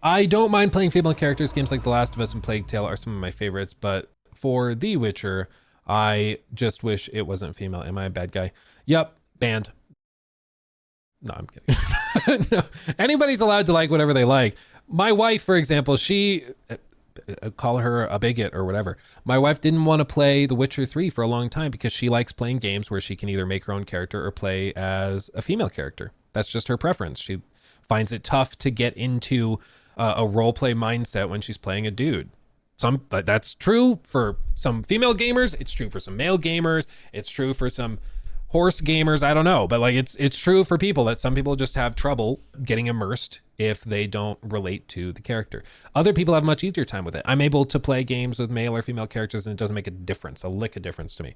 I don't mind playing female characters. Games like The Last of Us and Plague Tale are some of my favorites, but for The Witcher, I just wish it wasn't female. Am I a bad guy? Yep, banned. No, I'm kidding. No, anybody's allowed to like whatever they like. My wife, for example, she call her a bigot or whatever. My wife didn't want to play The Witcher 3 for a long time because she likes playing games where she can either make her own character or play as a female character. That's just her preference. She finds it tough to get into a role play mindset when she's playing a dude. That's true for some female gamers. It's true for some male gamers. It's true for some horse gamers. I don't know, but like it's true for people that some people just have trouble getting immersed if they don't relate to the character. Other people have much easier time with it. I'm able to play games with male or female characters and it doesn't make a lick of difference to me.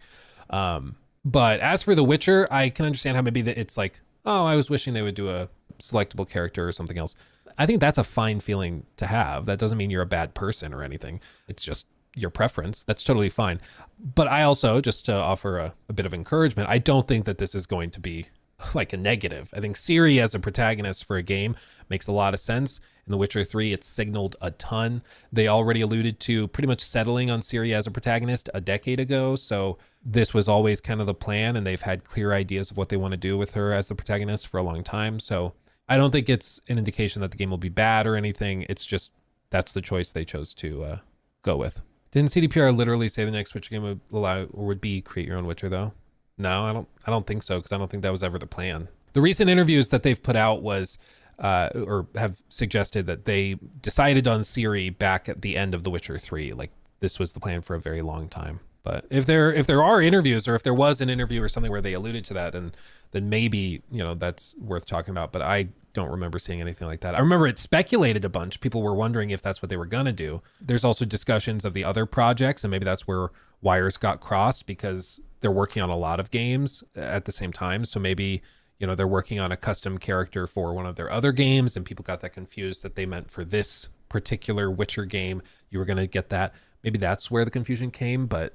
But as for The Witcher, I can understand how maybe it's like, oh, I was wishing they would do a selectable character or something else. I think that's a fine feeling to have. That doesn't mean you're a bad person or anything. It's just your preference. That's totally fine. But I also, just to offer a bit of encouragement, I don't think that this is going to be like a negative. I think Ciri as a protagonist for a game makes a lot of sense. In The Witcher 3, it's signaled a ton. They already alluded to pretty much settling on Ciri as a protagonist a decade ago. So this was always kind of the plan, and they've had clear ideas of what they want to do with her as the protagonist for a long time. So I don't think it's an indication that the game will be bad or anything. It's just that's the choice they chose to go with. Didn't CDPR literally say the next Witcher game would allow or would be create your own Witcher though? No, I don't think so, because I don't think that was ever the plan. The recent interviews that they've put out was or have suggested that they decided on Ciri back at the end of The Witcher 3. Like this was the plan for a very long time. But if there are interviews, or if there was an interview or something where they alluded to that, then maybe, you know, that's worth talking about. But I don't remember seeing anything like that. I remember it speculated a bunch. People were wondering if that's what they were going to do. There's also discussions of the other projects, and maybe that's where wires got crossed, because they're working on a lot of games at the same time. So maybe, you know, they're working on a custom character for one of their other games, and people got that confused that they meant for this particular Witcher game, you were going to get that. Maybe that's where the confusion came, but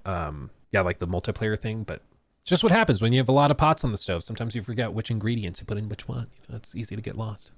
yeah, like the multiplayer thing. But it's just what happens when you have a lot of pots on the stove. Sometimes you forget which ingredients to put in which one. You know, it's easy to get lost.